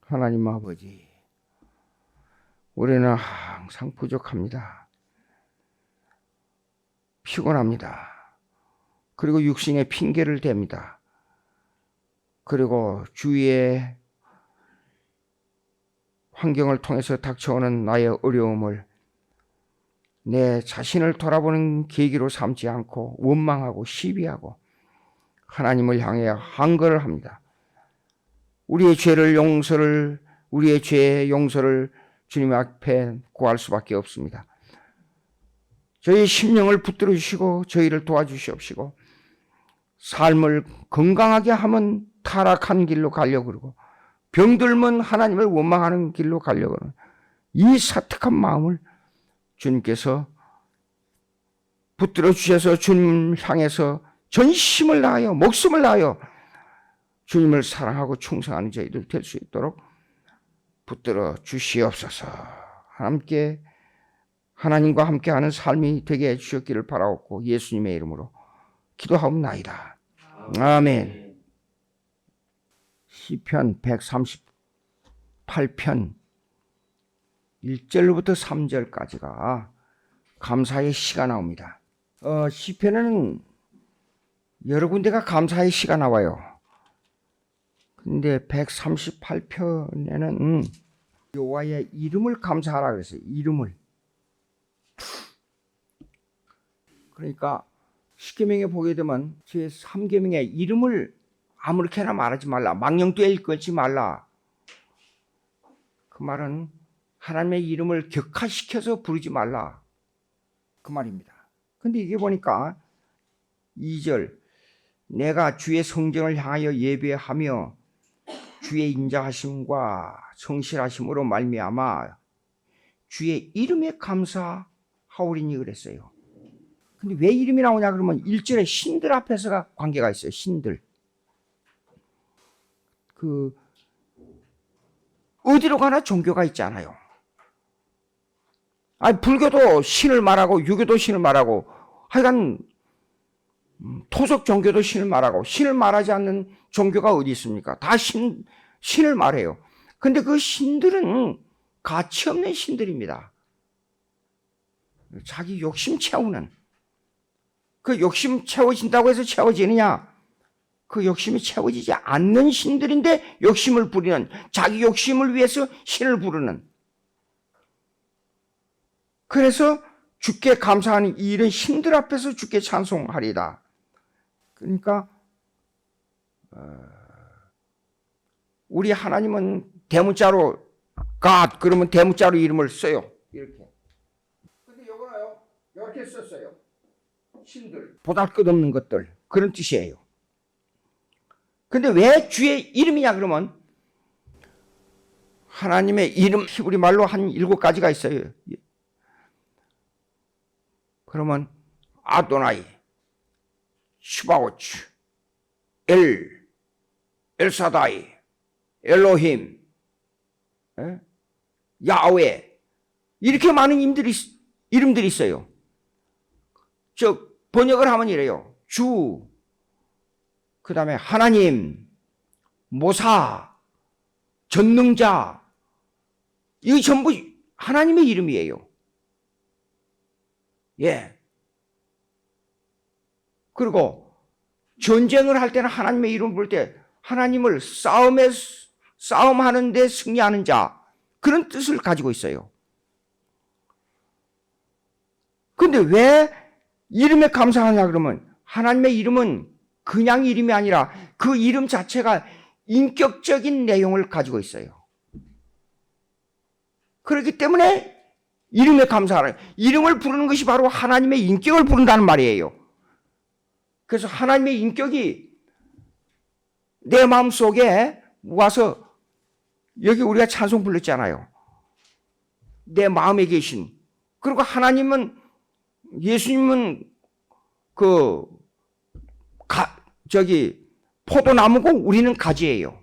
하나님 아버지, 우리는 항상 부족합니다. 피곤합니다. 그리고 육신의 핑계를 댑니다. 그리고 주위의 환경을 통해서 닥쳐오는 나의 어려움을 내 자신을 돌아보는 계기로 삼지 않고 원망하고 시비하고 하나님을 향해 항거를 합니다. 우리의 죄의 용서를 주님 앞에 구할 수밖에 없습니다. 저희 심령을 붙들어 주시고 저희를 도와주시옵시고 삶을 건강하게 하면 타락한 길로 가려고 그러고 병들면 하나님을 원망하는 길로 가려고 하는 이 사특한 마음을 주님께서 붙들어 주셔서 주님을 향해서 전심을 다하여 목숨을 다하여 주님을 사랑하고 충성하는 저희들 될 수 있도록 붙들어 주시옵소서. 하나님과 함께하는 삶이 되게 해주셨기를 바라옵고 예수님의 이름으로 기도하옵나이다. 아멘. 시편 138편 1절부터 3절까지가 감사의 시가 나옵니다. 시편에는 여러 군데가 감사의 시가 나와요. 근데 138편에는 여호와의 이름을 감사하라 그랬어요. 이름을. 그러니까 십계명에 보게 되면 제3계명의 이름을 아무렇게나 말하지 말라. 망령되어 읽지 말라. 그 말은 하나님의 이름을 격하시켜서 부르지 말라. 그 말입니다. 근데 이게 보니까 2절 내가 주의 성전을 향하여 예배하며 주의 인자하심과 성실하심으로 말미암아 주의 이름에 감사하오리니 그랬어요. 근데 왜 이름이 나오냐 그러면 1절에 신들 앞에서가 관계가 있어요. 신들. 어디로 가나 종교가 있잖아요. 불교도 신을 말하고 유교도 신을 말하고 하여간 토속 종교도 신을 말하고 신을 말하지 않는 종교가 어디 있습니까? 다 신을 말해요. 근데 그 신들은 가치 없는 신들입니다. 자기 욕심 채우는. 그 욕심 채워진다고 해서 채워지느냐? 그 욕심이 채워지지 않는 신들인데 욕심을 부리는, 자기 욕심을 위해서 신을 부르는. 그래서 주께 감사하는 이 일은 신들 앞에서 주께 찬송하리다. 그러니까 우리 하나님은 대문자로 God 그러면 대문자로 이름을 써요. 이렇게. 근데 요거는요 이렇게 썼어요. 신들, 보잘것없는 것들 그런 뜻이에요. 근데 왜 주의 이름이냐 그러면 하나님의 이름 히브리 말로 한 7가지가 있어요. 그러면 아도나이, 슈바오츠, 엘사다이, 엘로힘, 야훼 이렇게 많은 이름들이 있어요. 번역을 하면 이래요. 주, 그 다음에 하나님, 모사, 전능자 이거 전부 하나님의 이름이에요. 예. 그리고 전쟁을 할 때는 하나님의 이름 부를 때 하나님을 싸움하는 데 승리하는 자 그런 뜻을 가지고 있어요. 근데 왜 이름에 감사하냐 그러면 하나님의 이름은 그냥 이름이 아니라 그 이름 자체가 인격적인 내용을 가지고 있어요. 그렇기 때문에 이름에 감사하라. 이름을 부르는 것이 바로 하나님의 인격을 부른다는 말이에요. 그래서 하나님의 인격이 내 마음속에 와서 여기 우리가 찬송 불렀잖아요. 내 마음에 계신. 그리고 하나님은 예수님은 포도나무고 우리는 가지예요.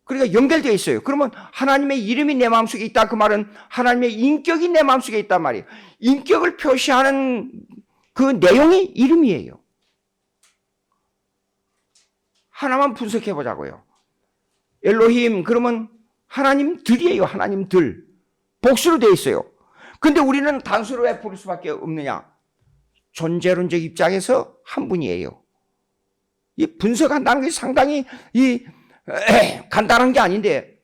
그러니까 연결되어 있어요. 그러면 하나님의 이름이 내 마음속에 있다. 그 말은 하나님의 인격이 내 마음속에 있단 말이에요. 인격을 표시하는 그 내용이 이름이에요. 하나만 분석해 보자고요. 엘로힘 그러면 하나님들이에요. 하나님들. 복수로 되어 있어요. 근데 우리는 단수로 왜 부를 수밖에 없느냐? 존재론적 입장에서 한 분이에요. 이 분석한다는 게 상당히 간단한 게 아닌데,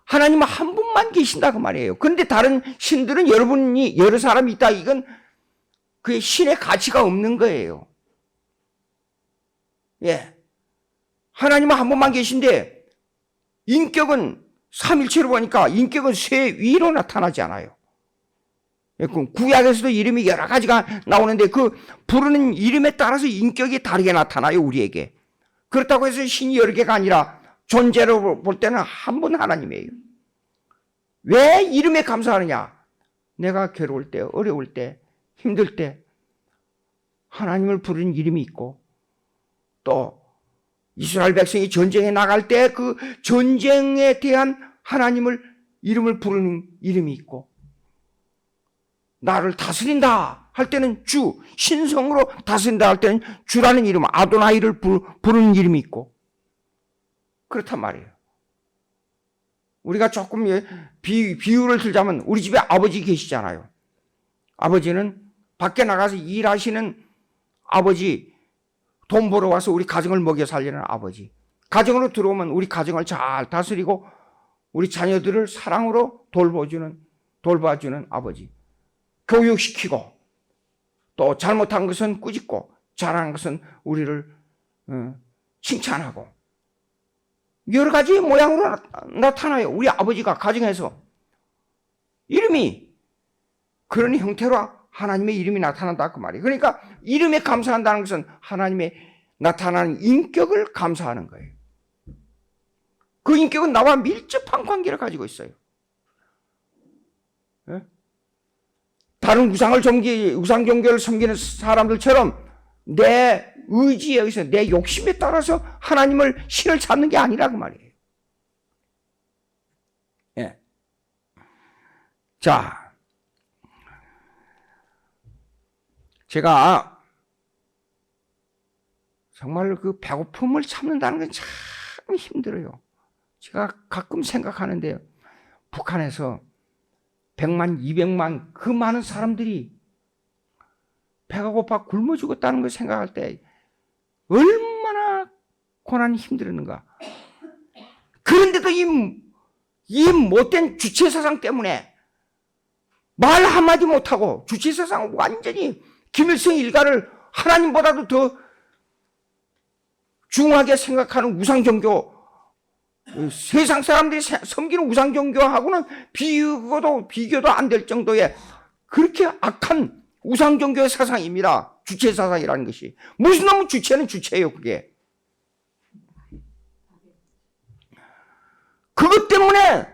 하나님은 한 분만 계신다 그 말이에요. 그런데 다른 신들은 여러 사람이 있다. 이건 그 신의 가치가 없는 거예요. 예. 하나님은 한 분만 계신데 인격은 삼일체로 보니까 인격은 세 위로 나타나지 않아요. 구약에서도 이름이 여러 가지가 나오는데 그 부르는 이름에 따라서 인격이 다르게 나타나요, 우리에게. 그렇다고 해서 신이 여러 개가 아니라 존재로 볼 때는 한 분 하나님이에요. 왜 이름에 감사하느냐? 내가 괴로울 때, 어려울 때, 힘들 때 하나님을 부르는 이름이 있고, 또 이스라엘 백성이 전쟁에 나갈 때 그 전쟁에 대한 하나님을 이름을 부르는 이름이 있고, 나를 다스린다 할 때는 주, 신성으로 다스린다 할 때는 주라는 이름, 아도나이를 부르는 이름이 있고, 그렇단 말이에요. 우리가 조금 비유를 들자면 우리 집에 아버지 계시잖아요. 아버지는 밖에 나가서 일하시는 아버지, 돈 벌어 와서 우리 가정을 먹여 살리는 아버지, 가정으로 들어오면 우리 가정을 잘 다스리고 우리 자녀들을 사랑으로 돌봐주는 아버지, 교육시키고 또 잘못한 것은 꾸짖고 잘한 것은 우리를 칭찬하고 여러 가지 모양으로 나타나요. 우리 아버지가 가정에서 이름이 그런 형태로 하나님의 이름이 나타난다 그 말이에요. 그러니까 이름에 감사한다는 것은 하나님의 나타나는 인격을 감사하는 거예요. 그 인격은 나와 밀접한 관계를 가지고 있어요. 예? 다른 우상 종교를 섬기는 사람들처럼 내 의지에 의해서 내 욕심에 따라서 하나님을 신을 찾는 게 아니라 그 말이에요. 예. 자, 제가 정말 그 배고픔을 참는다는 건 참 힘들어요. 제가 가끔 생각하는데 북한에서 100만, 200만 그 많은 사람들이 배가 고파 굶어 죽었다는 걸 생각할 때 얼마나 고난이 힘들었는가. 그런데도 이 못된 주체사상 때문에 말 한마디 못하고 주체사상 완전히 김일성 일가를 하나님보다도 더 중하게 생각하는 우상종교, 세상 사람들이 섬기는 우상종교하고는 비교도 안 될 정도의 그렇게 악한 우상종교의 사상입니다. 주체사상이라는 것이. 무슨 놈의 주체는 주체예요, 그게. 그것 때문에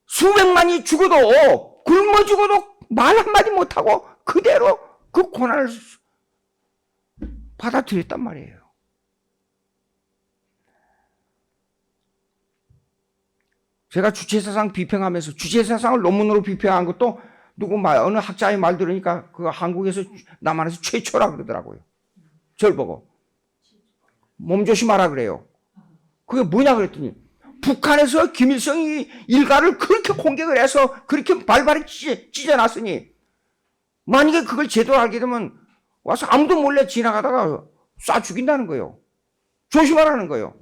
수백만이 죽어도, 굶어 죽어도 말 한마디 못하고 그대로 그 고난을 받아들였단 말이에요. 제가 주체사상 비평하면서 주체사상을 논문으로 비평한 것도 어느 학자의 말 들으니까 그 한국에서 남한에서 최초라 그러더라고요. 절 보고. 몸조심하라 그래요. 그게 뭐냐 그랬더니 북한에서 김일성이 일가를 그렇게 공격을 해서 그렇게 발발이 찢어놨으니 만약에 그걸 제대로 알게 되면 와서 아무도 몰래 지나가다가 쏴 죽인다는 거예요. 조심하라는 거예요.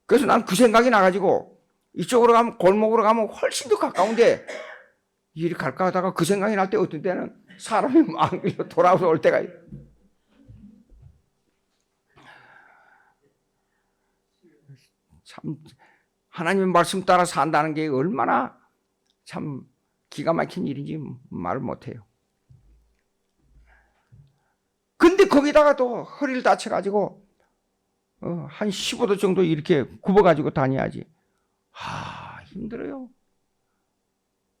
그래서 난 그 생각이 나가지고 이쪽으로 가면, 골목으로 가면 훨씬 더 가까운데 이리 갈까 하다가 그 생각이 날 때 어떤 때는 사람이 막 돌아서 올 때가 참 하나님의 말씀 따라 산다는 게 얼마나 참 기가 막힌 일인지 말을 못해요. 근데 거기다가 또 허리를 다쳐가지고 한 15도 정도 이렇게 굽어가지고 다녀야지. 힘들어요.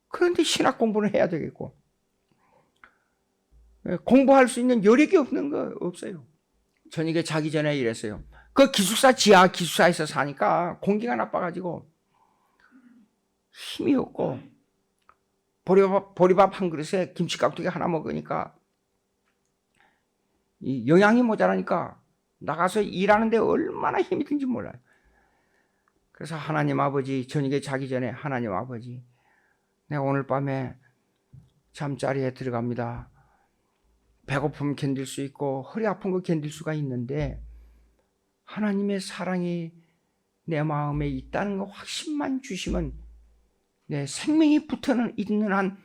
그런데 신학 공부는 해야 되겠고 공부할 수 있는 여력이 없는 거 없어요. 저녁에 자기 전에 이랬어요. 그 기숙사 지하 기숙사에서 사니까 공기가 나빠가지고 힘이 없고 보리밥 한 그릇에 김치깍두기 하나 먹으니까 이 영양이 모자라니까 나가서 일하는데 얼마나 힘이 든지 몰라요. 그래서 하나님 아버지, 저녁에 자기 전에 하나님 아버지, 내가 오늘 밤에 잠자리에 들어갑니다. 배고픔 견딜 수 있고 허리 아픈 거 견딜 수가 있는데 하나님의 사랑이 내 마음에 있다는 거 확신만 주시면 내 생명이 붙어 있는 한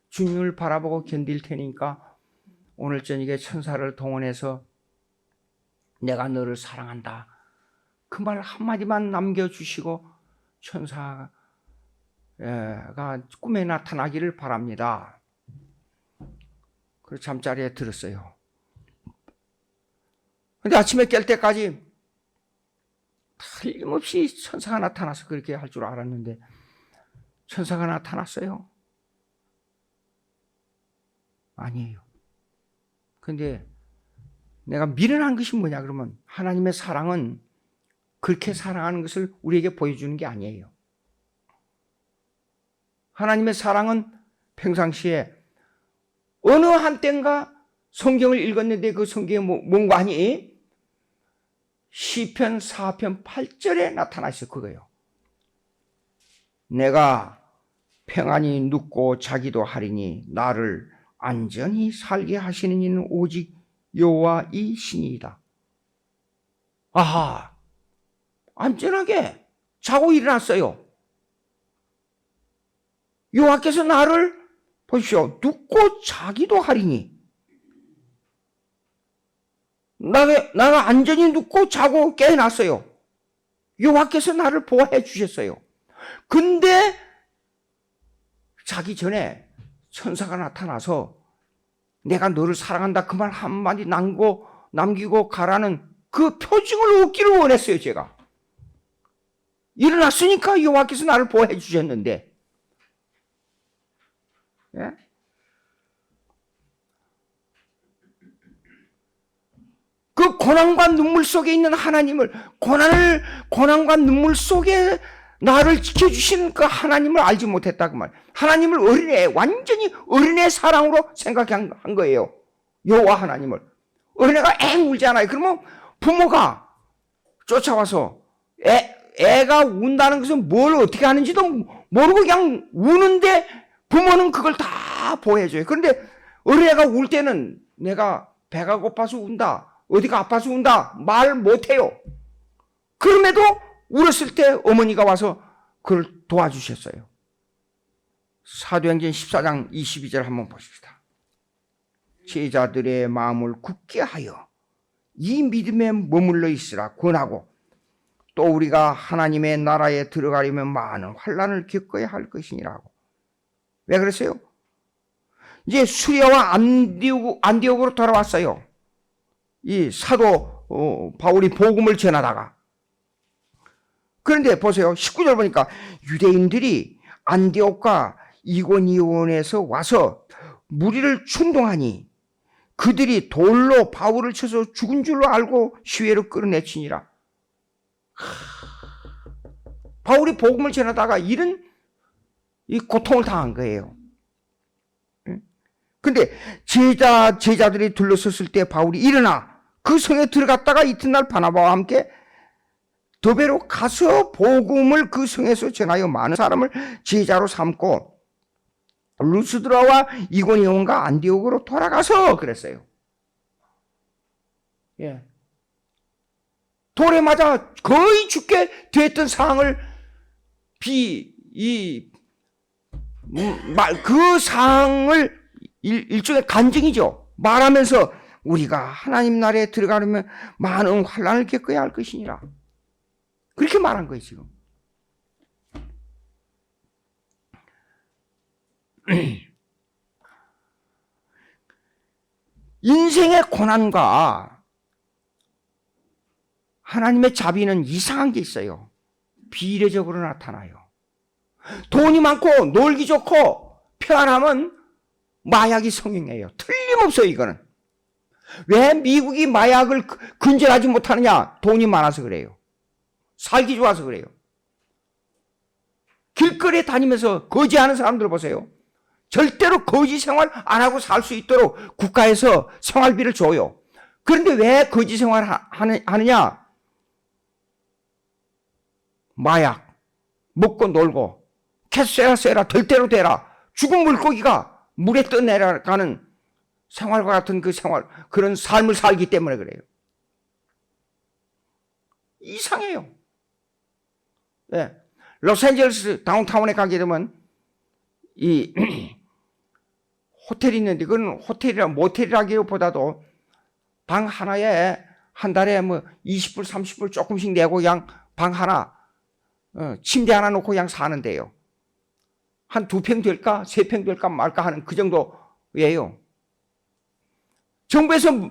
주님을 바라보고 견딜 테니까 오늘 저녁에 천사를 동원해서 내가 너를 사랑한다. 그 말 한마디만 남겨주시고 천사가 꿈에 나타나기를 바랍니다. 그래서 잠자리에 들었어요. 근데 아침에 깰 때까지 틀림없이 천사가 나타나서 그렇게 할 줄 알았는데 천사가 나타났어요? 아니에요. 근데 내가 미련한 것이 뭐냐 그러면 하나님의 사랑은 그렇게 사랑하는 것을 우리에게 보여주는 게 아니에요. 하나님의 사랑은 평상시에 어느 한때인가 성경을 읽었는데 그 성경이 뭔가 하니? 시편 4편 8절에 나타나 있어 그거예요. 내가 평안히 눕고 자기도 하리니 나를 안전히 살게 하시는 이는 오직 여호와 이 신이다. 아하, 안전하게 자고 일어났어요. 여호와께서 나를 보십시오. 눕고 자기도 하리니 나가 안전히 눕고 자고 깨어났어요. 여호와께서 나를 보호해 주셨어요. 근데 자기 전에 천사가 나타나서 내가 너를 사랑한다 그 말 한마디 남기고 가라는 그 표징을 얻기를 원했어요. 제가 일어났으니까 여호와께서 나를 보호해 주셨는데, 예? 그 고난과 눈물 속에 있는 하나님을, 고난과 눈물 속에 나를 지켜주시는 그 하나님을 알지 못했다 그 말. 하나님을 완전히 어린애 사랑으로 생각한 거예요. 여호와 하나님을. 어린애가 앵 울잖아요. 그러면 부모가 쫓아와서 애가 운다는 것은 뭘 어떻게 하는지도 모르고 그냥 우는데 부모는 그걸 다 보호해줘요. 그런데 어린애가 울 때는 내가 배가 고파서 운다, 어디가 아파서 운다 말 못해요. 그럼에도 울었을 때 어머니가 와서 그걸 도와주셨어요. 사도행전 14장 22절 한번 보십시다. 제자들의 마음을 굳게 하여 이 믿음에 머물러 있으라 권하고 또 우리가 하나님의 나라에 들어가려면 많은 환난을 겪어야 할 것이니라고. 왜 그랬어요? 이제 수리아와 안디옥으로 돌아왔어요. 이 사도 바울이 복음을 전하다가. 그런데 보세요. 19절 보니까 유대인들이 안디옥과 이고니온에서 와서 무리를 충동하니 그들이 돌로 바울을 쳐서 죽은 줄로 알고 시외로 끌어내치니라. 바울이 복음을 전하다가 이런 이 고통을 당한 거예요. 근데 제자들이 둘러섰을 때 바울이 일어나 그 성에 들어갔다가 이튿날 바나바와 함께 더베로 가서 복음을 그 성에서 전하여 많은 사람을 제자로 삼고 루스드라와 이고니온과 안디옥으로 돌아가서 그랬어요. 예. 돌에 맞아 거의 죽게 됐던 상황을 그 상황을 일종의 간증이죠. 말하면서 우리가 하나님 나라에 들어가려면 많은 환난을 겪어야 할 것이니라. 그렇게 말한 거예요, 지금. 인생의 고난과 하나님의 자비는 이상한 게 있어요. 비례적으로 나타나요. 돈이 많고 놀기 좋고 편안하면 마약이 성행해요. 틀림없어요, 이거는. 왜 미국이 마약을 근절하지 못하느냐? 돈이 많아서 그래요. 살기 좋아서 그래요. 길거리에 다니면서 거지하는 사람들 보세요. 절대로 거지 생활 안 하고 살 수 있도록 국가에서 생활비를 줘요. 그런데 왜 거지 생활 하느냐? 마약, 먹고 놀고, 캐세라 세라 덜대로 되라, 죽은 물고기가 물에 떠내려가는 생활과 같은 그 생활, 그런 삶을 살기 때문에 그래요. 이상해요. 네. 로스앤젤레스 다운타운에 가게 되면 이 호텔이 있는데, 그건 호텔이라 모텔이라기보다도 방 하나에 한 달에 뭐 20불 30불 조금씩 내고 그냥 방 하나, 침대 하나 놓고 그냥 사는데요. 한 2평 될까 3평 될까 말까 하는 그 정도예요. 정부에서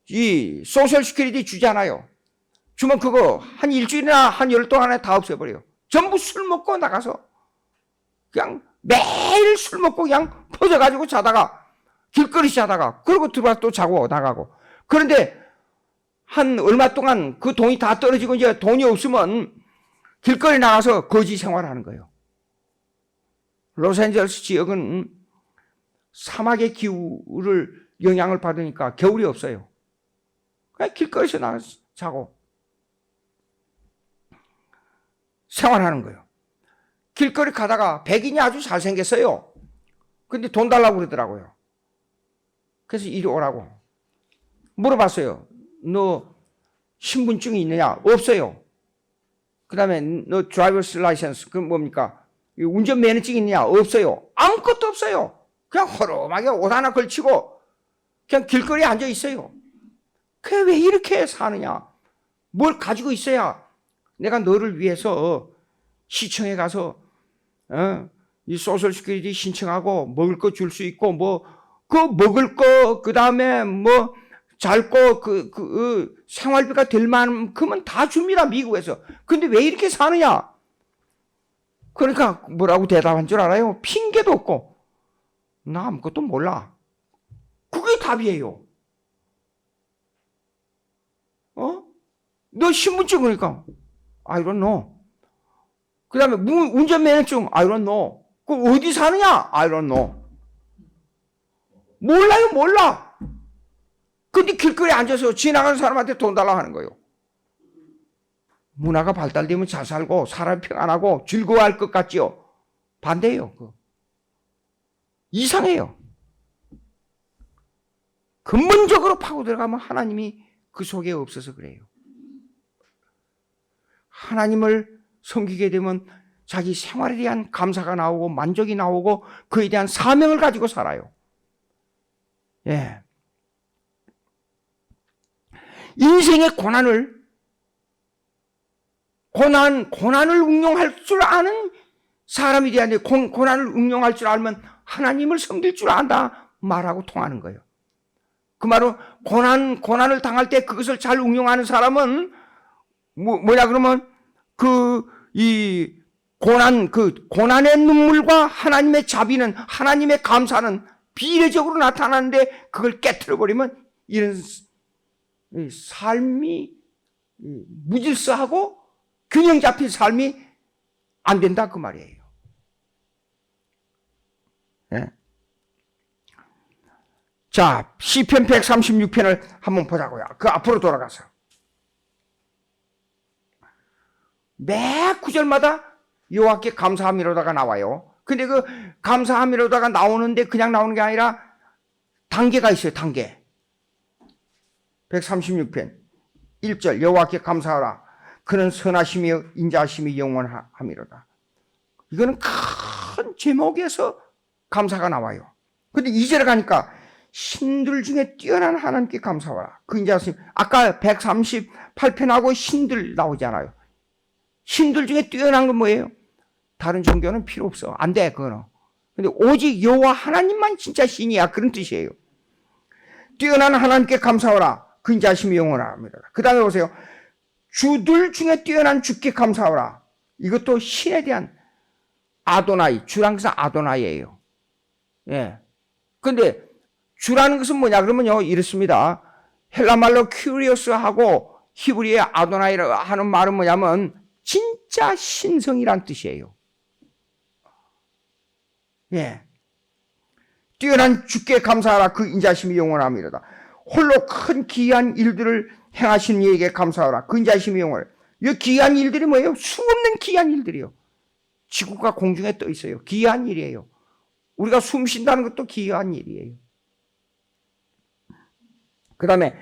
이 소셜 시큐리티 주잖아요. 주면 그거 한 일주일이나 한 열흘 동안에 다 없애버려요. 전부 술 먹고 나가서 그냥 매일 술 먹고 그냥 퍼져가지고 자다가 길거리 자다가 그러고 들어와서 또 자고 나가고. 그런데 한 얼마 동안 그 돈이 다 떨어지고 이제 돈이 없으면 길거리 나가서 거지 생활하는 거예요. 로스앤젤레스 지역은 사막의 기후를 영향을 받으니까 겨울이 없어요. 그냥 길거리에서 나가서 자고 생활하는 거예요. 길거리 가다가 백인이 아주 잘생겼어요. 근데 돈 달라고 그러더라고요. 그래서 이리 오라고 물어봤어요. 너 신분증이 있느냐? 없어요. 그 다음에 너 드라이버스 라이센스, 그건 뭡니까? 운전면허증이 있느냐? 없어요. 아무것도 없어요. 그냥 허름하게 옷 하나 걸치고 그냥 길거리에 앉아 있어요. 그게 왜 이렇게 사느냐? 뭘 가지고 있어야 내가 너를 위해서 시청에 가서 이 소셜 시큐리티 신청하고 먹을 거 줄 수 있고, 뭐 그 먹을 거, 그 다음에 뭐 잘 거, 생활비가 될 만큼은 다 줍니다, 미국에서. 근데 왜 이렇게 사느냐? 그러니까 뭐라고 대답한 줄 알아요? 핑계도 없고 나 아무것도 몰라. 그게 답이에요. 너 신분증, 그러니까 I don't know. 그 다음에 운전면허증 I don't know. 그 어디 사느냐? I don't know. 몰라요, 몰라. 근데 길거리에 앉아서 지나가는 사람한테 돈 달라고 하는 거예요. 문화가 발달되면 잘 살고 사람이 평안하고 즐거워할 것 같지요? 반대예요. 이상해요. 근본적으로 파고 들어가면 하나님이 그 속에 없어서 그래요. 하나님을 섬기게 되면 자기 생활에 대한 감사가 나오고 만족이 나오고 그에 대한 사명을 가지고 살아요. 예. 인생의 고난을 응용할 줄 아는 사람이 돼야 돼. 고난을 응용할 줄 알면 하나님을 섬길 줄 안다 말하고 통하는 거예요. 그 말은 고난을 당할 때 그것을 잘 응용하는 사람은 뭐냐 그러면 고난의 눈물과 하나님의 자비는, 하나님의 감사는 비례적으로 나타나는데 그걸 깨트려 버리면 이런 삶이 무질서하고 균형 잡힌 삶이 안 된다 그 말이에요. 네. 자, 시편 136편을 한번 보자고요. 그 앞으로 돌아가서 매 구절마다 여호와께 감사함이로다가 나와요. 근데 그 감사함이로다가 나오는데 그냥 나오는 게 아니라 단계가 있어요. 단계. 136편 1절 여호와께 감사하라. 그는 선하시며 인자하심이 영원함이로다. 이거는 큰 제목에서 감사가 나와요. 근데 2절에 가니까 신들 중에 뛰어난 하나님께 감사하라. 그 인자하심. 아까 138편하고 신들 나오잖아요. 신들 중에 뛰어난 건 뭐예요? 다른 종교는 필요 없어. 안 돼, 그거는. 근데 오직 여호와 하나님만 진짜 신이야. 그런 뜻이에요. 뛰어난 하나님께 감사하라. 그 인자하심이 영원합니다. 그 다음에 보세요. 주들 중에 뛰어난 주께 감사하라. 이것도 신에 대한 아도나이. 주라는 것은 아도나이예요. 예. 근데 주라는 것은 뭐냐 그러면요, 이렇습니다. 헬라말로 큐리오스하고 히브리의 아도나이라고 하는 말은 뭐냐면 진짜 신성이란 뜻이에요. 예. 뛰어난 주께 감사하라. 그 인자심이 영원함이로다. 홀로 큰 기이한 일들을 행하신 이에게 감사하라. 그 인자심이 영원해. 이 귀한 일들이 뭐예요? 수없는 귀한 일들이요. 지구가 공중에 떠 있어요. 귀한 일이에요. 우리가 숨 쉰다는 것도 귀한 일이에요. 그 다음에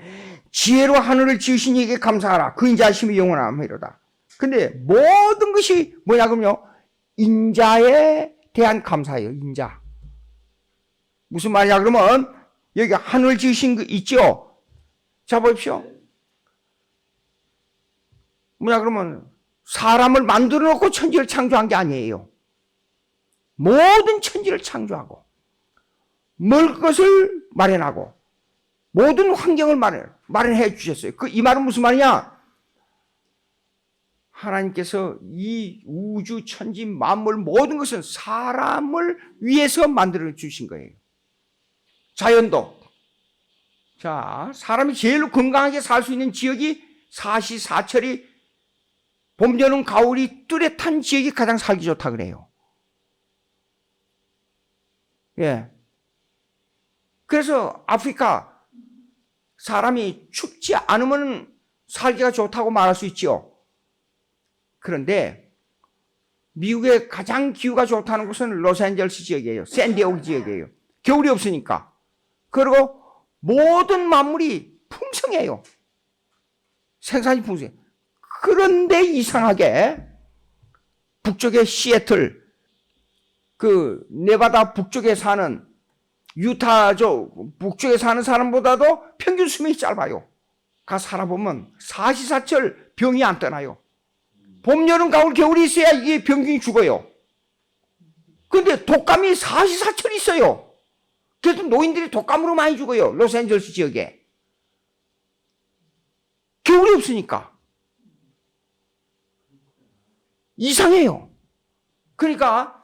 지혜로 하늘을 지으신 이에게 감사하라. 그 인자하심이 영원하미로다. 근데 모든 것이 뭐냐 그러면요, 인자에 대한 감사예요. 인자. 무슨 말이냐 그러면 여기 하늘 지으신 거 있죠? 자 보십시오. 뭐냐 그러면 사람을 만들어 놓고 천지를 창조한 게 아니에요. 모든 천지를 창조하고 먹을 것을 마련하고 모든 환경을 마련해 주셨어요. 이 말은 무슨 말이냐? 하나님께서 이 우주, 천지, 만물 모든 것은 사람을 위해서 만들어 주신 거예요. 자연도. 자, 사람이 제일 건강하게 살 수 있는 지역이 사시사철이 봄, 여름, 가을이 뚜렷한 지역이 가장 살기 좋다 그래요. 예. 그래서 아프리카 사람이 춥지 않으면 살기가 좋다고 말할 수 있죠. 그런데 미국의 가장 기후가 좋다는 곳은 로스앤젤레스 지역이에요. 샌디에고 지역이에요. 겨울이 없으니까. 그리고 모든 만물이 풍성해요. 생산이 풍성해요. 그런데 이상하게 북쪽의 시애틀, 그 네바다 북쪽에 사는 유타州북쪽에 사는 사람보다도 평균 수명이 짧아요. 가 살아보면 사시사철 병이 안 떠나요. 봄, 여름, 가을, 겨울이 있어야 이게 병균이 죽어요. 그런데 독감이 사시사철 있어요. 그래서 노인들이 독감으로 많이 죽어요. 로스앤젤레스 지역에. 겨울이 없으니까. 이상해요. 그러니까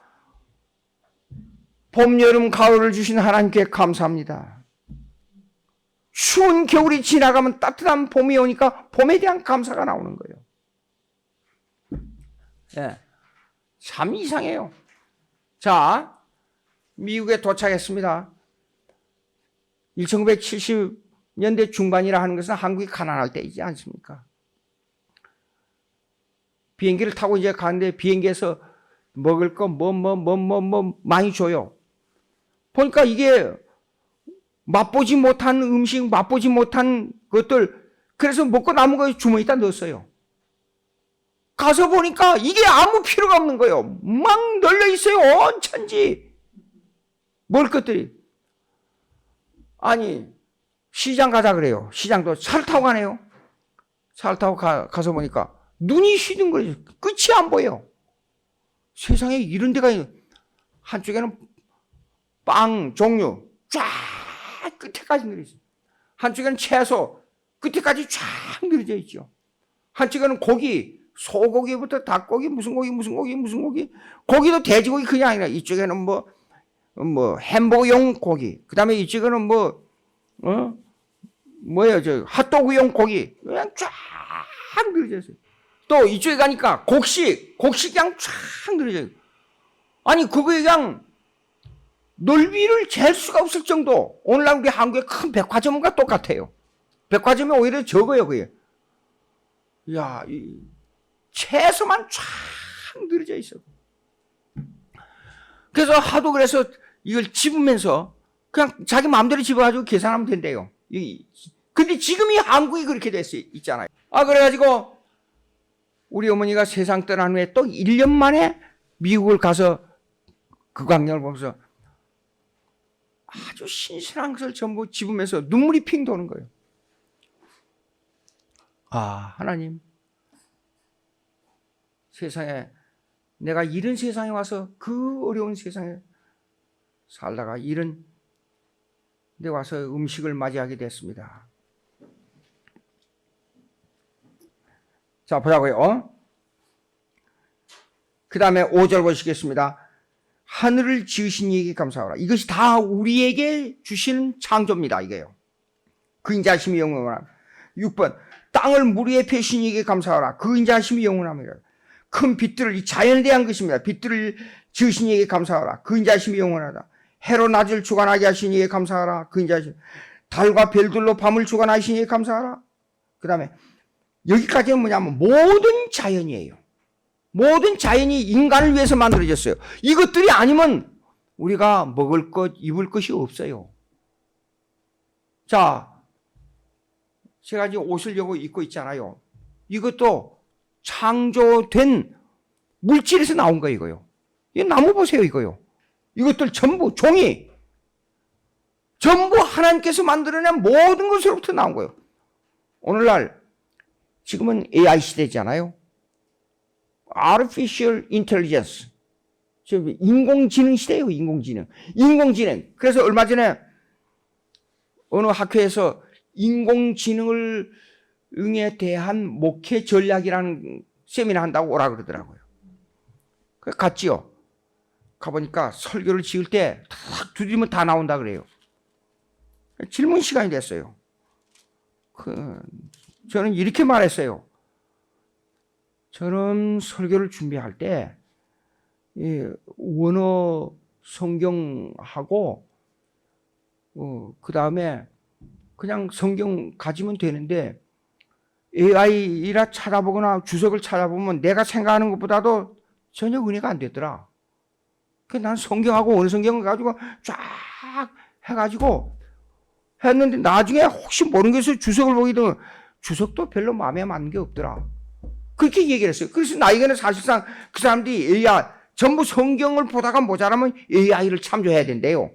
봄, 여름, 가을을 주신 하나님께 감사합니다. 추운 겨울이 지나가면 따뜻한 봄이 오니까 봄에 대한 감사가 나오는 거예요. 예, 참 이상해요. 자, 미국에 도착했습니다. 1970년대 중반이라 하는 것은 한국이 가난할 때이지 않습니까? 비행기를 타고 이제 가는데 비행기에서 먹을 거 많이 줘요. 보니까 이게 맛보지 못한 음식, 맛보지 못한 것들, 그래서 먹고 남은 거 주머니에다 넣었어요. 가서 보니까 이게 아무 필요가 없는 거예요. 막 널려 있어요. 온 천지. 먹을 것들이. 아니, 시장 가자 그래요. 시장도 차를 타고 가네요. 차를 타고 가서 보니까 눈이 휘든 거예요. 끝이 안 보여요. 세상에 이런 데가 한쪽에는 빵 종류 쫙 끝에까지 늘어져 있어요. 한쪽에는 채소 끝에까지 쫙 늘어져 있죠. 한쪽에는 고기, 소고기부터 닭고기, 무슨 고기, 고기도 돼지고기 그냥 아니라 이쪽에는 뭐 햄버거용 고기, 그 다음에 이쪽에는 핫도그용 고기 그냥 쫙 늘어져 있어요. 또 이쪽에 가니까 곡식 그냥 쫙 늘어져 있어요. 아니 그거에 그냥 넓이를 잴 수가 없을 정도. 오늘날 우리 한국의 큰 백화점과 똑같아요. 백화점이 오히려 적어요, 그게. 이야, 채소만 쫙 늘어져 있어. 그래서 하도 그래서 이걸 집으면서 그냥 자기 마음대로 집어가지고 계산하면 된대요. 근데 지금 이 한국이 그렇게 됐어요, 있잖아요. 그래가지고 우리 어머니가 세상 떠난 후에 또 1년 만에 미국을 가서 그 광경을 보면서 아주 신선한 것을 전부 집으면서 눈물이 핑 도는 거예요. 하나님, 세상에 내가 이런 세상에 와서 그 어려운 세상에 살다가 이런 데 와서 음식을 맞이하게 됐습니다. 자, 보자고요. 그 다음에 5절 보시겠습니다. 하늘을 지으신 이에게 감사하라. 이것이 다 우리에게 주시는 창조입니다. 이게요. 그 인자하심이 영원하라. 6번 땅을 물 위에 펴신 이에게 감사하라. 그 인자하심이 영원합니다. 큰 빛들을, 이 자연에 대한 것입니다. 빛들을 지으신 이에게 감사하라. 그 인자하심이 영원하다. 해로 낮을 주관하게 하신 이에게 감사하라. 그 인자하심. 달과 별들로 밤을 주관하신 이에게 감사하라. 그 다음에 여기까지는 뭐냐면 모든 자연이에요. 모든 자연이 인간을 위해서 만들어졌어요. 이것들이 아니면 우리가 먹을 것, 입을 것이 없어요. 자, 제가 지금 옷을 입고 있잖아요. 이것도 창조된 물질에서 나온 거예요, 이거요. 이 나무 보세요, 이거요. 이것들 전부 종이 전부 하나님께서 만들어낸 모든 것으로부터 나온 거예요. 오늘날 지금은 AI 시대잖아요. Artificial Intelligence. 지금 인공지능 시대예요, 인공지능. 인공지능. 그래서 얼마 전에 어느 학회에서 인공지능에 대한 목회 전략이라는 세미나 한다고 오라 그러더라고요. 그래서 갔지요. 가보니까 설교를 지을 때 탁 두드리면 다 나온다 그래요. 질문 시간이 됐어요. 저는 이렇게 말했어요. 저는 설교를 준비할 때 원어 성경하고 그 다음에 그냥 성경 가지면 되는데 AI라 찾아보거나 주석을 찾아보면 내가 생각하는 것보다도 전혀 은혜가 안 되더라. 그래서 난 성경하고 원어 성경을 가지고 쫙 해가지고 했는데 나중에 혹시 모르는 것을 주석을 보기도 주석도 별로 마음에 맞는 게 없더라. 그렇게 얘기를 했어요. 그래서 나에게는 사실상 그 사람들이 AI 전부 성경을 보다가 모자라면 AI를 참조해야 된대요.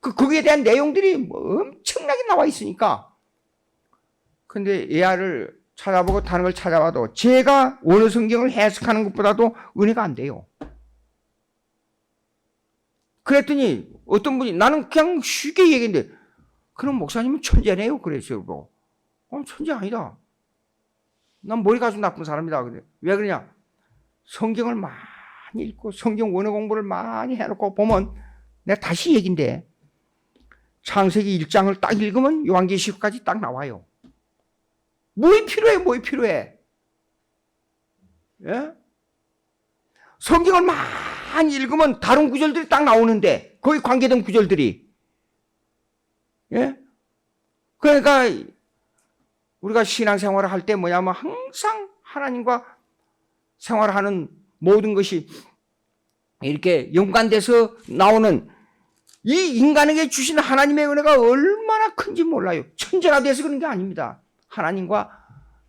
거기에 대한 내용들이 엄청나게 나와 있으니까. 근데 AI를 찾아보고 다른 걸 찾아봐도 제가 원어 성경을 해석하는 것보다도 은혜가 안 돼요. 그랬더니 어떤 분이 나는 그냥 쉽게 얘기했는데 그럼 목사님은 천재네요. 그랬어요. 천재 아니다. 난 머리가 좀 나쁜 사람이다. 그래. 왜 그러냐? 성경을 많이 읽고 성경 원어 공부를 많이 해놓고 보면 내가 다시 얘기인데 창세기 1장을 딱 읽으면 요한계시록까지 딱 나와요. 뭐이 필요해? 뭐이 필요해? 예? 성경을 많이 읽으면 다른 구절들이 딱 나오는데 거기 관계된 구절들이 예? 그러니까 우리가 신앙생활을 할 때 뭐냐면 항상 하나님과 생활하는 모든 것이 이렇게 연관돼서 나오는 이 인간에게 주신 하나님의 은혜가 얼마나 큰지 몰라요. 천재가 돼서 그런 게 아닙니다. 하나님과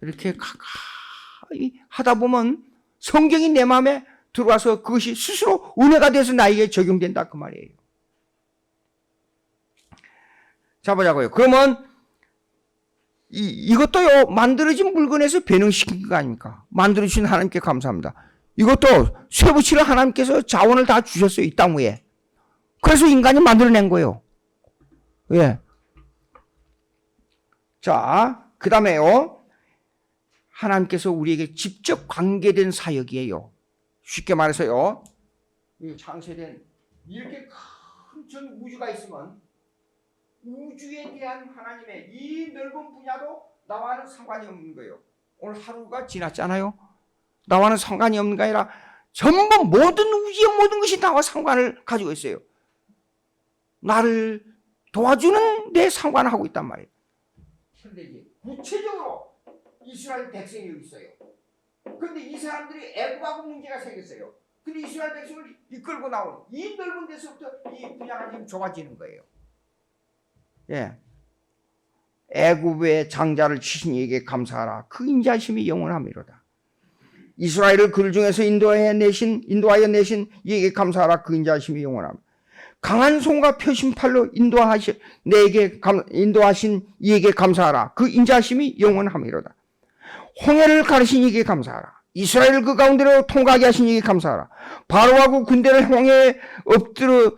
이렇게 가까이 하다 보면 성경이 내 마음에 들어와서 그것이 스스로 은혜가 돼서 나에게 적용된다 그 말이에요. 자 보자고요. 그러면 이것도요 만들어진 물건에서 변형시킨 거 아닙니까? 만들어주신 하나님께 감사합니다. 이것도 쇠붙이를 하나님께서 자원을 다 주셨어요. 이 땅 위에. 그래서 인간이 만들어낸 거예요. 예. 자, 그 다음에요. 하나님께서 우리에게 직접 관계된 사역이에요. 쉽게 말해서요. 이 창세된 이렇게 큰 전 우주가 있으면 우주에 대한 하나님의 이 넓은 분야도 나와는 상관이 없는 거예요. 오늘 하루가 지났잖아요. 나와는 상관이 없는 게 아니라 전부 모든 우주의 모든 것이 나와 상관을 가지고 있어요. 나를 도와주는 데 상관을 하고 있단 말이에요. 그런데 이제 구체적으로 이스라엘 백성이 여기 있어요. 그런데 이 사람들이 애굽하고 문제가 생겼어요. 근데 이스라엘 백성을 이끌고 나온 이 넓은 데서부터 이 분야가 지금 좁아지는 거예요. 예. 애굽의 장자를 치신 이에게 감사하라. 그 인자심이 영원하미로다. 이스라엘을 글 중에서 인도하여 내신 이에게 감사하라. 그 인자심이 영원하미로다. 강한 손과 펴신 팔로 인도하신 이에게 감사하라. 그 인자심이 영원하미로다. 홍해를 가르신 이에게 감사하라. 이스라엘을 그 가운데로 통과하게 하신 이에게 감사하라. 바로하고 군대를 홍해에 엎드려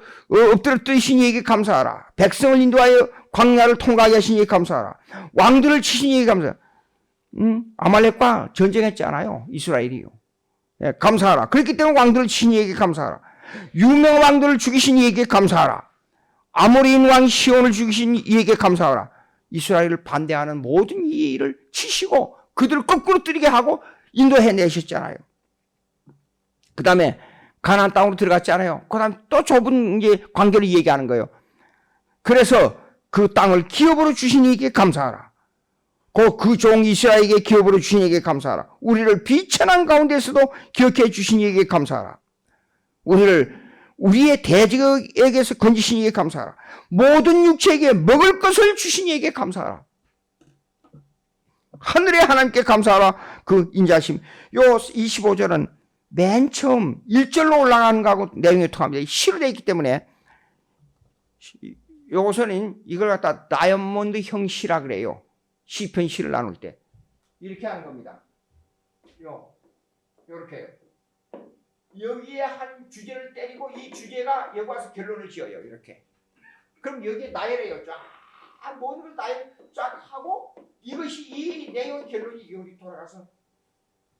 이에게 감사하라. 백성을 인도하여 광야를 통과하게 하신 이에게 감사하라. 왕들을 치신 이에게 감사하라. 아말렉과 전쟁했잖아요. 이스라엘이요. 예, 감사하라. 그렇기 때문에 왕들을 치신 이에게 감사하라. 유명한 왕들을 죽이신 이에게 감사하라. 아모리인 왕 시온을 죽이신 이에게 감사하라. 이스라엘을 반대하는 모든 이 일을 치시고 그들을 거꾸로 뜨리게 하고 인도해내셨잖아요. 그 다음에 가나안 땅으로 들어갔잖아요. 그 다음에 또 좁은 이제 관계를 얘기하는 거예요. 그래서 그 땅을 기업으로 주신 이에게 감사하라. 그 종 이스라엘에게 기업으로 주신 이에게 감사하라. 우리를 비천한 가운데서도 기억해 주신 이에게 감사하라. 우리를 우리의 대적에게서 건지신 이에게 감사하라. 모든 육체에게 먹을 것을 주신 이에게 감사하라. 하늘의 하나님께 감사하라. 그 인자하심. 요 25절은 맨 처음 1절로 올라가는 거하고 내용이 통합니다. 시로 되어 있기 때문에 요것은 이걸 갖다 다이아몬드 형시라 그래요. 시편 시를 나눌 때 이렇게 하는 겁니다. 요렇게 여기에 한 주제를 때리고 이 주제가 여기 와서 결론을 지어요. 이렇게. 그럼 여기에 나열해요. 쫙 모든 걸 나열 쫙 하고 이것이 이 내용의 결론이 여기 돌아가서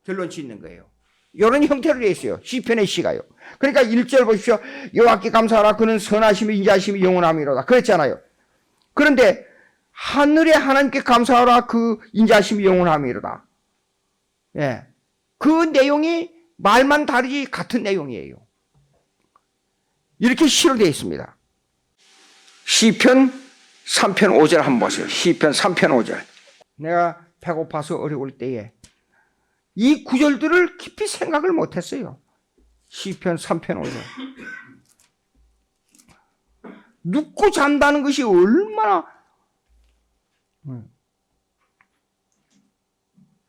결론 짓는 거예요. 이런 형태로 되어 있어요. 시편의 시가요. 그러니까 1절 보십시오. 여호와께 감사하라. 그는 선하심이 인자하심이 영원함이로다. 그랬잖아요. 그런데 하늘의 하나님께 감사하라. 그 인자하심이 영원함이로다. 예. 그 내용이 말만 다르지 같은 내용이에요. 이렇게 시로 되어 있습니다. 시편 3편 5절 한번 보세요. 시편 3편 5절. 내가 배고파서 어려울 때에 이 구절들을 깊이 생각을 못했어요. 시편 3편 5절. 눕고 잔다는 것이 얼마나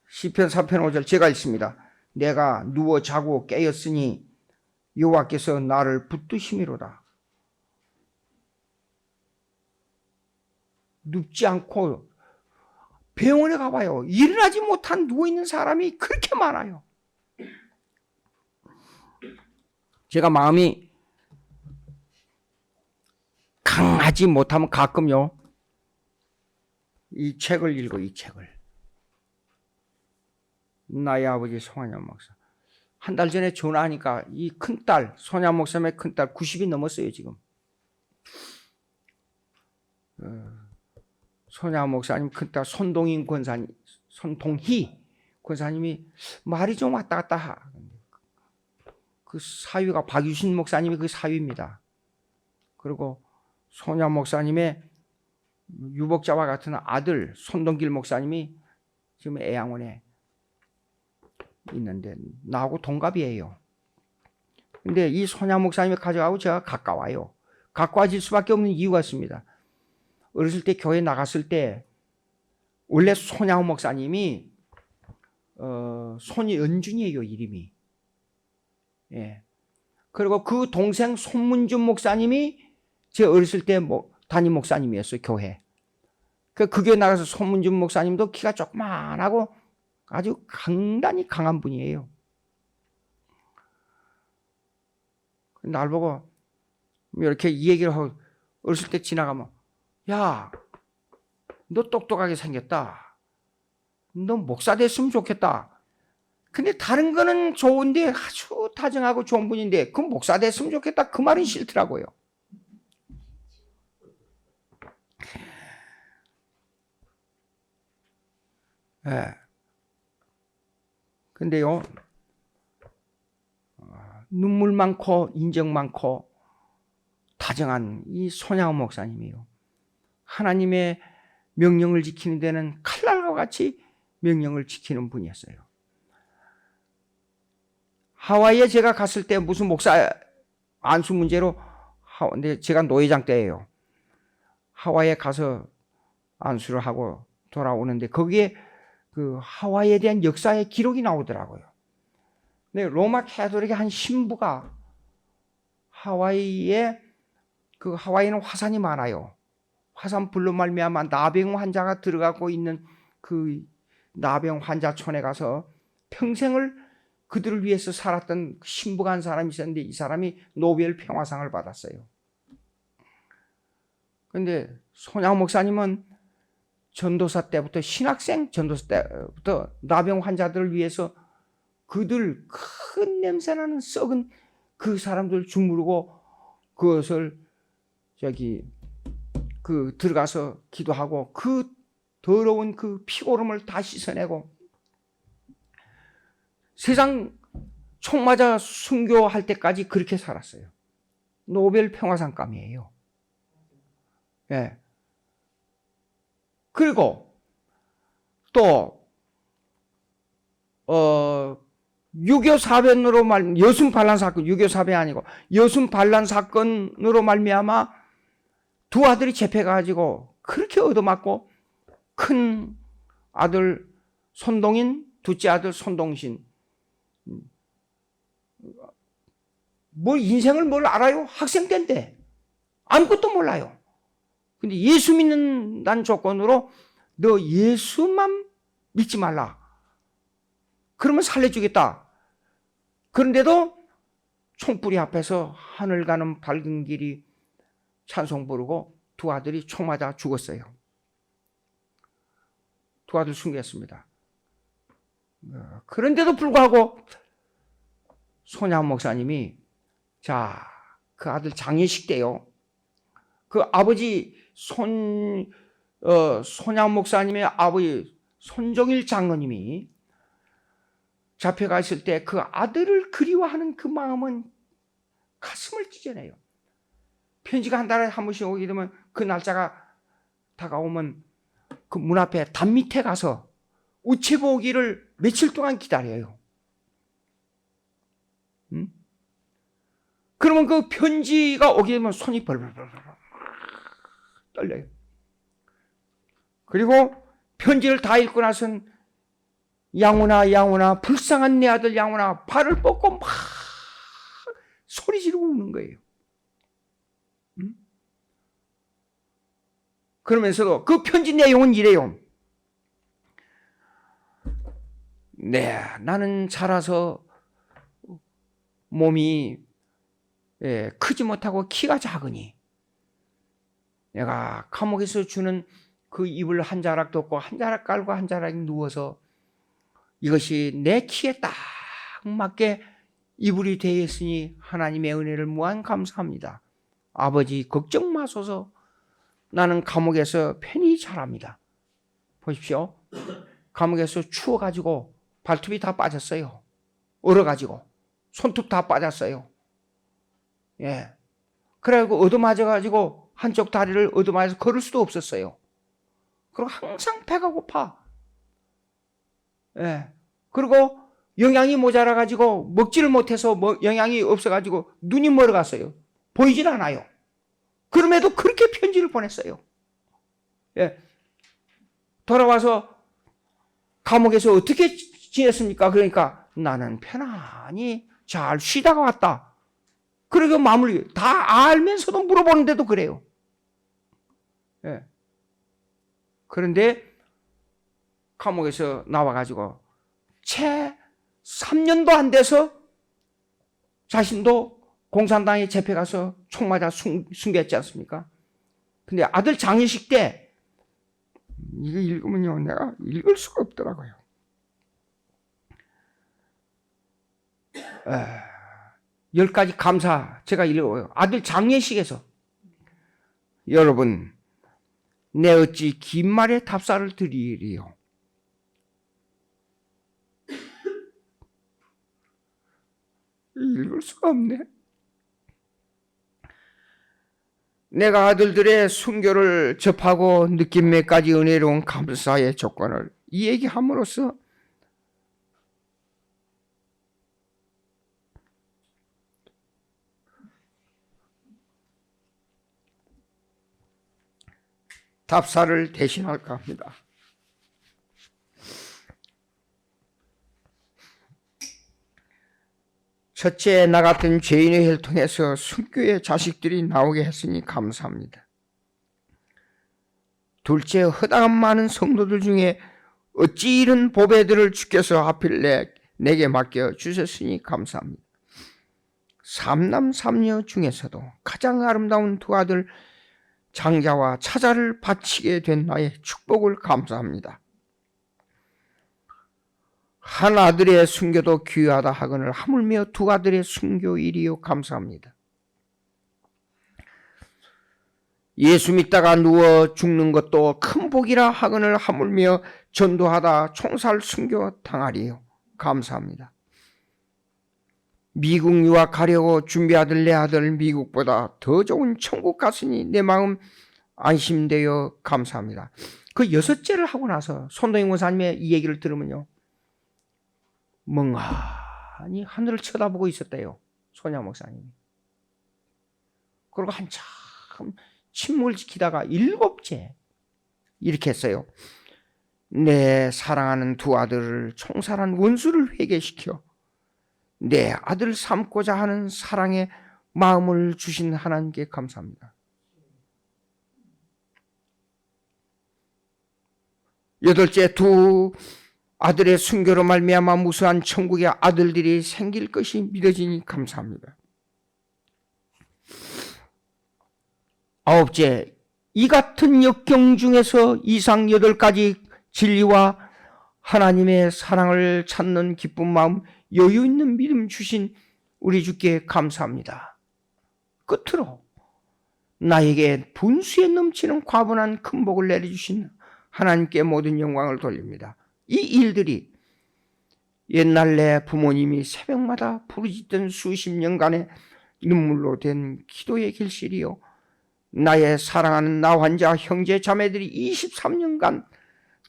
시편 3편 5절 제가 읽습니다. 내가 누워 자고 깨었으니 여호와께서 나를 붙드심이로다. 눕지 않고 병원에 가봐요. 일어나지 못한 누워있는 사람이 그렇게 많아요. 제가 마음이 강하지 못하면 가끔요 이 책을 읽어. 이 책을 나의 아버지 송한영 목사 한 달 전에 전화하니까 이 큰딸 손양 목사님의 큰딸 90이 넘었어요. 지금 손양 목사님 큰딸 손동희 권사님이 말이 좀 왔다 갔다 그 사위가 박유신 목사님이 그 사위입니다. 그리고 손양 목사님의 유복자와 같은 아들 손동길 목사님이 지금 애양원에 있는데 나하고 동갑이에요. 근데 이 손양 목사님이 가져가고 제가 가까워요. 가까워질 수밖에 없는 이유가 있습니다. 어렸을 때 교회 나갔을 때 원래 손양 목사님이 손이 연준이에요. 이름이. 예. 그리고 그 동생 손문준 목사님이 제 어렸을 때 담임 목사님이었어요. 교회. 그 교회 나가서 손문준 목사님도 키가 조그만하고 아주 강단이 강한 분이에요. 날 보고 이렇게 이 얘기를 하고 어렸을 때 지나가면 야, 너 똑똑하게 생겼다. 너 목사 됐으면 좋겠다. 근데 다른 거는 좋은데 아주 다정하고 좋은 분인데 그 목사 됐으면 좋겠다. 그 말은 싫더라고요. 예. 근데요, 눈물 많고 인정 많고 다정한 이 손양호 목사님이요. 하나님의 명령을 지키는 데는 칼날과 같이 명령을 지키는 분이었어요. 하와이에 제가 갔을 때 무슨 목사 안수 문제로 근데 제가 노회장 때예요. 하와이에 가서 안수를 하고 돌아오는데 거기에 그 하와이에 대한 역사의 기록이 나오더라고요. 근데 로마 캐톨릭의 한 신부가 하와이는 화산이 많아요. 화산불로 말미암아 나병 환자가 들어가고 있는 그 나병 환자촌에 가서 평생을 그들을 위해서 살았던 신부가 한 사람이 있었는데 이 사람이 노벨 평화상을 받았어요. 그런데 손양 목사님은 전도사 때부터 전도사 때부터 나병 환자들을 위해서 그들 큰 냄새나는 썩은 그 사람들 주무르고 그것을 들어가서 기도하고 그 더러운 그 피고름을 다 씻어내고 세상 총 맞아 순교할 때까지 그렇게 살았어요. 노벨 평화상감이에요. 예. 그리고 또 6.25 사변으로 여순 반란 사건, 6.25 사변이 아니고 여순 반란 사건으로 말미암아 두 아들이 잡혀가지고 그렇게 얻어맞고 큰 아들 손동인, 둘째 아들 손동신, 뭐 인생을 뭘 알아요? 학생 때인데 아무것도 몰라요. 근데 예수 믿는다는 조건으로 너 예수만 믿지 말라. 그러면 살려주겠다. 그런데도 총불이 앞에서 하늘 가는 밝은 길이 찬송 부르고 두 아들이 총 맞아 죽었어요. 두 아들 숨겼습니다. 그런데도 불구하고 손양 목사님이 자, 그 아들 장례식 때요. 그 아버지 손양 목사님의 아버지 손종일 장로님이 잡혀가 있을 때 그 아들을 그리워하는 그 마음은 가슴을 찢어내요. 편지가 한 달에 한 번씩 오게 되면 그 날짜가 다가오면 그 문 앞에 담 밑에 가서 우체부 오기를 며칠 동안 기다려요. 그러면 그 편지가 오게 되면 손이 벌벌벌 떨려요. 그리고 편지를 다 읽고 나선 양훈아 불쌍한 내 아들 양훈아 발을 뻗고 막 소리 지르고 우는 거예요. 그러면서도 그 편지 내용은 이래요. 네, 나는 자라서 몸이 크지 못하고 키가 작으니 내가 감옥에서 주는 그 이불 한 자락도 없고 한 자락 깔고 한 자락 누워서 이것이 내 키에 딱 맞게 이불이 되어 있으니 하나님의 은혜를 무한 감사합니다. 아버지 걱정 마소서. 나는 감옥에서 편히 자랍니다. 보십시오. 감옥에서 추워가지고 발톱이 다 빠졌어요. 얼어가지고 손톱 다 빠졌어요. 예. 그래가지고 얻어맞아가지고 한쪽 다리를 얻어맞아서 걸을 수도 없었어요. 그리고 항상 배가 고파. 예. 그리고 영양이 모자라가지고 먹지를 못해서 영양이 없어가지고 눈이 멀어갔어요. 보이질 않아요. 그럼에도 그렇게 편지를 보냈어요. 예. 돌아와서 감옥에서 어떻게 지냈습니까? 그러니까 나는 편안히 잘 쉬다가 왔다. 그리고 마무리 다 알면서도 물어보는데도 그래요. 예. 그런데 감옥에서 나와가지고 채 3년도 안 돼서 자신도 공산당에 잡혀가서 총 맞아 숨겼지 않습니까? 근데 아들 장례식 때 이거 읽으면요 내가 읽을 수가 없더라고요. 10가지 감사 제가 읽어요. 아들 장례식에서 여러분 내 어찌 긴 말에 답사를 드리리요. 읽을 수가 없네. 내가 아들들의 순교를 접하고 느낀 몇 가지 은혜로운 감사의 조건을 이 얘기함으로써 답사를 대신할까 합니다. 첫째, 나 같은 죄인의 혈통에서 순교의 자식들이 나오게 했으니 감사합니다. 둘째, 허다한 많은 성도들 중에 어찌 이런 보배들을 주께서 하필 내게 맡겨 주셨으니 감사합니다. 삼남 삼녀 중에서도 가장 아름다운 두 아들 장자와 차자를 바치게 된 나의 축복을 감사합니다. 한 아들의 순교도 귀하다 하거늘 하물며 두 아들의 순교일이요 감사합니다. 예수 믿다가 누워 죽는 것도 큰 복이라 하거늘 하물며 전도하다 총살 순교 당하리요 감사합니다. 미국 유학 가려고 준비하던 내 아들 미국보다 더 좋은 천국 갔으니 내 마음 안심되어 감사합니다. 그 6제를 하고 나서 손동희 권사님의 이 얘기를 들으면요, 멍하니 하늘을 쳐다보고 있었대요, 손야 목사님이. 그리고 한참 침묵을 지키다가 7째 이렇게 했어요. 내 사랑하는 두 아들을 총살한 원수를 회개시켜 내 아들 삼고자 하는 사랑의 마음을 주신 하나님께 감사합니다. 8째, 두 아들의 순교로 말미암아 무수한 천국의 아들들이 생길 것이 믿어지니 감사합니다. 9째, 이 같은 역경 중에서 이상 8가지 진리와 하나님의 사랑을 찾는 기쁜 마음, 여유 있는 믿음 주신 우리 주께 감사합니다. 끝으로 나에게 분수에 넘치는 과분한 큰 복을 내려주신 하나님께 모든 영광을 돌립니다. 이 일들이 옛날 내 부모님이 새벽마다 부르짖던 수십 년간의 눈물로 된 기도의 결실이요, 나의 사랑하는 나 환자 형제 자매들이 23년간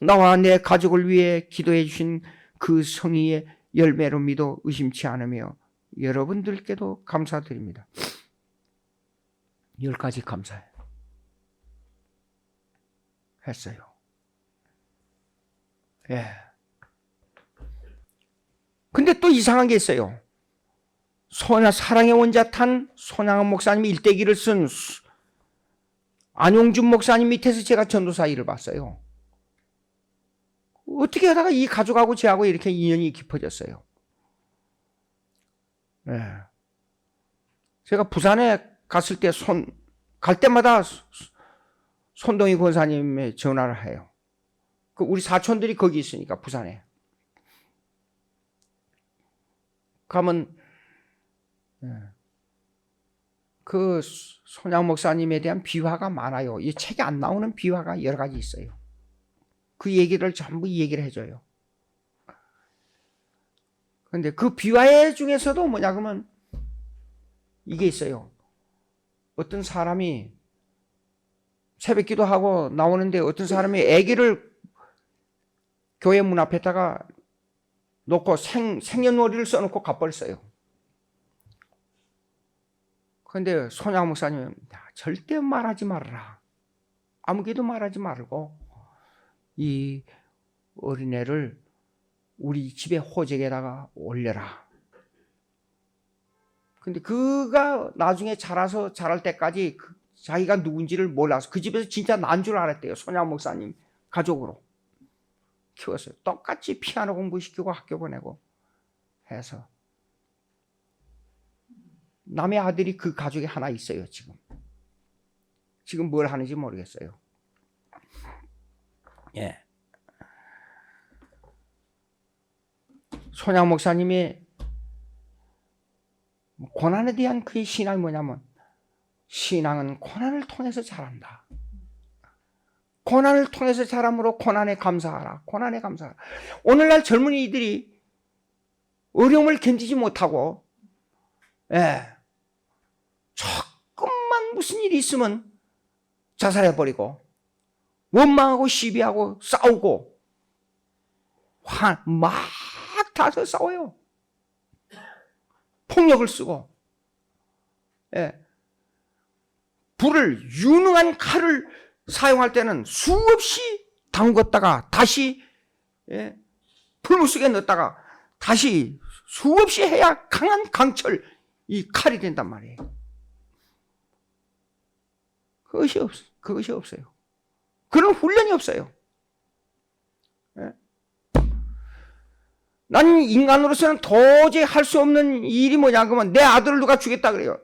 나와 내 가족을 위해 기도해 주신 그 성의의 열매로 믿어 의심치 않으며 여러분들께도 감사드립니다. 10가지 감사해 했어요. 예. 근데 또 이상한 게 있어요. 사랑의 원자탄 손양원 목사님이 일대기를 쓴 안용준 목사님 밑에서 제가 전도사 일을 봤어요. 어떻게 하다가 이 가족하고 저하고 이렇게 인연이 깊어졌어요. 네. 제가 부산에 갔을 때 갈 때마다 손동희 권사님의 전화를 해요. 우리 사촌들이 거기 있으니까 부산에. 가면 그 손양 목사님에 대한 비화가 많아요. 이 책에 안 나오는 비화가 여러 가지 있어요. 그 얘기를 전부 얘기를 해줘요. 그런데 그 비화 중에서도 뭐냐 그러면 이게 있어요. 어떤 사람이 새벽 기도하고 나오는데 어떤 사람이 아기를 교회 문 앞에다가 놓고 생년월일을 써놓고 가버렸어요. 그런데 손양 목사님은 절대 말하지 말아라. 아무개도 말하지 말고 이 어린애를 우리 집에 호적에다가 올려라. 근데 그가 나중에 자랄 때까지 자기가 누군지를 몰라서 그 집에서 진짜 난 줄 알았대요. 손양 목사님 가족으로 키웠어요. 똑같이 피아노 공부시키고 학교 보내고 해서 남의 아들이 그 가족에 하나 있어요. 지금 뭘 하는지 모르겠어요. 예. 손양 목사님이 고난에 대한 그의 신앙이 뭐냐면, 신앙은 고난을 통해서 자란다. 고난을 통해서 자람으로 고난에 감사하라. 고난에 감사하라. 오늘날 젊은이들이 어려움을 견디지 못하고, 조금만 무슨 일이 있으면 자살해버리고 원망하고 시비하고 싸우고 막 다서 싸워요. 폭력을 쓰고, 불을, 유능한 칼을 사용할 때는 수없이 담궜다가 다시 불물 속에 넣었다가 다시 수없이 해야 강한 강철, 이 칼이 된단 말이에요. 그것이 없어요. 그런 훈련이 없어요. 나는 인간으로서는 도저히 할 수 없는 일이 뭐냐 그러면 내 아들을 누가 주겠다 그래요.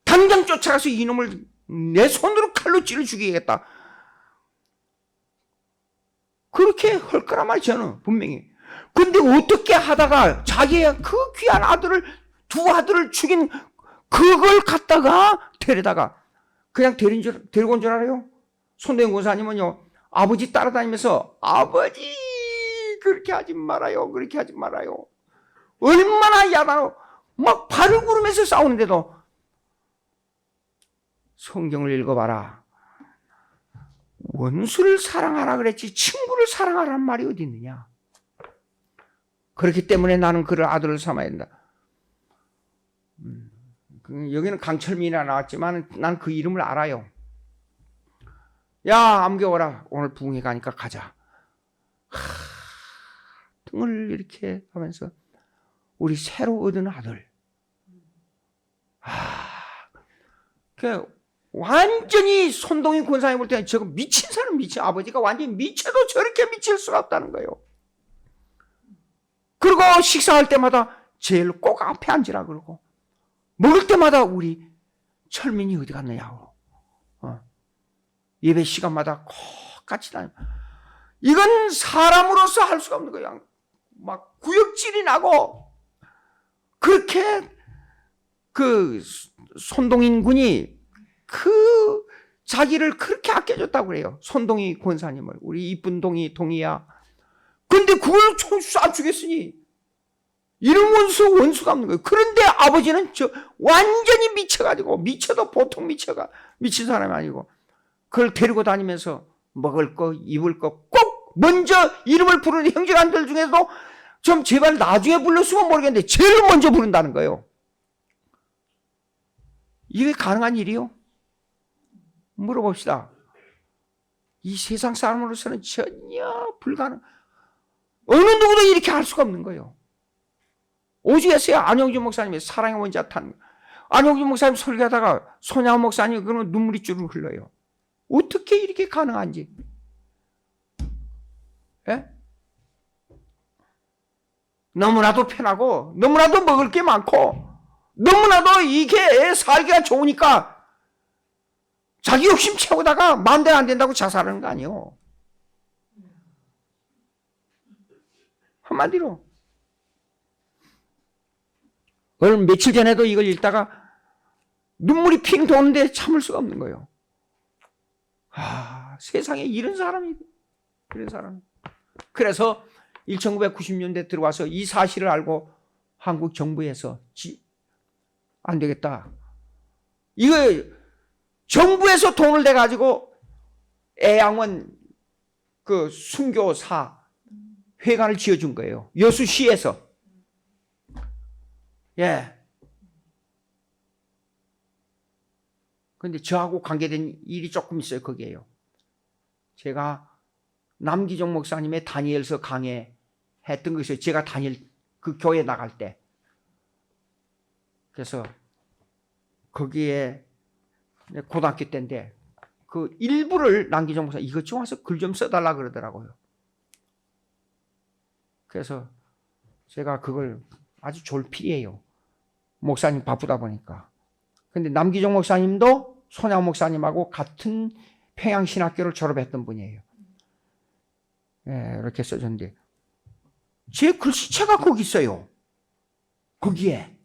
당장 쫓아가서 이놈을 내 손으로 칼로 찔러 죽이겠다. 그렇게 할 거란 말이죠, 저는 분명히. 근데 어떻게 하다가 자기의 그 귀한 두 아들을 죽인 그걸 갖다가 데려다가 그냥 데리고 온 줄 알아요? 손대영 권사님은요, 아버지 따라다니면서 아버지 그렇게 하지 말아요. 그렇게 하지 말아요. 얼마나 야단하고 막 발을 구르면서 싸우는데도 성경을 읽어봐라. 원수를 사랑하라 그랬지 친구를 사랑하라는 말이 어디 있느냐. 그렇기 때문에 나는 그를 아들을 삼아야 된다. 여기는 강철민이라 나왔지만 난 그 이름을 알아요. 야, 암겨워라. 오늘 부흥회 가니까 가자. 등을 이렇게 하면서 우리 새로 얻은 아들. 완전히 손동희 권사님 볼 때는 저거 미친 사람, 미친 아버지가 완전히 미쳐도 저렇게 미칠 수가 없다는 거예요. 그리고 식사할 때마다 제일 꼭 앞에 앉으라 그러고 먹을 때마다 우리 철민이 어디 갔느냐고 예배 시간마다 꼭 같이 다니고. 이건 사람으로서 할 수가 없는 거예요. 막 구역질이 나고. 그렇게 그 손동인 군이 그 자기를 그렇게 아껴줬다고 그래요. 손동희 권사님을. 우리 이쁜 동이야. 근데 그걸 안 주겠으니 이런 원수가 없는 거예요. 그런데 아버지는 완전히 미쳐가지고, 미쳐도 보통 미친 사람이 아니고, 그걸 데리고 다니면서 먹을 거, 입을 거 꼭 먼저 이름을 부르는 형제간들 중에서도 좀 제발 나중에 불렀으면 모르겠는데 제일 먼저 부른다는 거예요. 이게 가능한 일이요? 물어봅시다. 이 세상 사람으로서는 전혀 불가능. 어느 누구도 이렇게 할 수가 없는 거예요. 오죽했어요. 안영준 목사님의 사랑의 원자탄. 안영준 목사님 설교하다가 손양원 목사님 그러면 눈물이 쭈르르 흘러요. 어떻게 이렇게 가능한지. 예? 너무나도 편하고 너무나도 먹을 게 많고 너무나도 이게 살기가 좋으니까 자기 욕심 채우다가 만대 안 된다고 자살하는 거 아니에요. 한마디로. 오늘 며칠 전에도 이걸 읽다가 눈물이 핑 도는데 참을 수가 없는 거예요. 세상에 이런 사람이. 그래서 1990년대 들어와서 이 사실을 알고 한국 정부에서 안 되겠다. 이거 정부에서 돈을 내 가지고 애양원 그 순교사 회관을 지어준 거예요. 여수시에서. 예. 근데 저하고 관계된 일이 조금 있어요. 거기에요. 제가 남기종 목사님의 다니엘서 강해 했던 것이 제가 그 교회 나갈 때. 그래서 거기에 고등학교 때인데 그 일부를 남기종 목사 이것 좀 와서 글 좀 써달라 그러더라고요. 그래서 제가 그걸 아주 졸필이에요. 목사님 바쁘다 보니까. 근데 남기종 목사님도 손양 목사님하고 같은 평양신학교를 졸업했던 분이에요. 예, 이렇게 써줬는데 제 글씨체가 거기 있어요. 거기에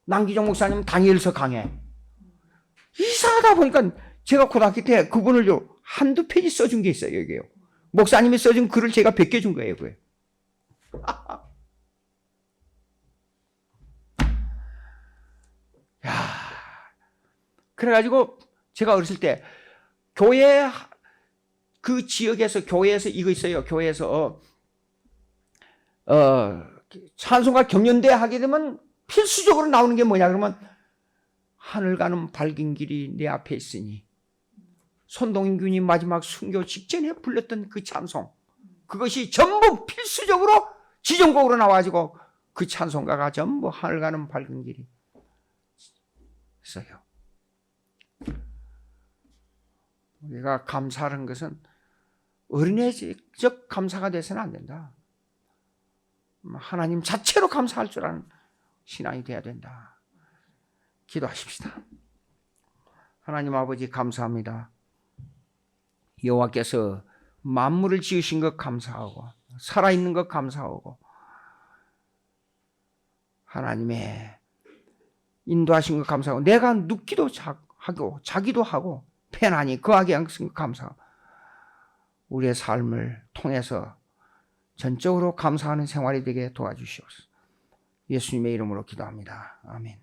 남기종 목사님 다니엘서 강해. 이상하다 보니까 제가 고등학교 때 그분을 한두 페이지 써준 게 있어요. 여기요. 목사님이 써준 글을 제가 베껴준 거예요. 그게. 야, 그래가지고 제가 어렸을 때 교회 그 지역에서 교회에서 이거 있어요. 교회에서 찬송가 경연대 하게 되면 필수적으로 나오는 게 뭐냐 그러면 하늘 가는 밝은 길이 내 앞에 있으니 손동인군이 마지막 순교 직전에 불렀던 그 찬송 그것이 전부 필수적으로 지정곡으로 나와가지고 그 찬송가가 전부 하늘 가는 밝은 길이 있어요. 우리가 감사하는 것은 어린애적 감사가 돼서는 안 된다. 하나님 자체로 감사할 줄 아는 신앙이 돼야 된다. 기도하십시다. 하나님 아버지 감사합니다. 여호와께서 만물을 지으신 것 감사하고 살아있는 것 감사하고 하나님의 인도하신 것 감사하고 내가 눕기도 하고 자기도 하고 편안히 거하게 하신 것 감사하고 우리의 삶을 통해서 전적으로 감사하는 생활이 되게 도와주시옵소서. 예수님의 이름으로 기도합니다. 아멘.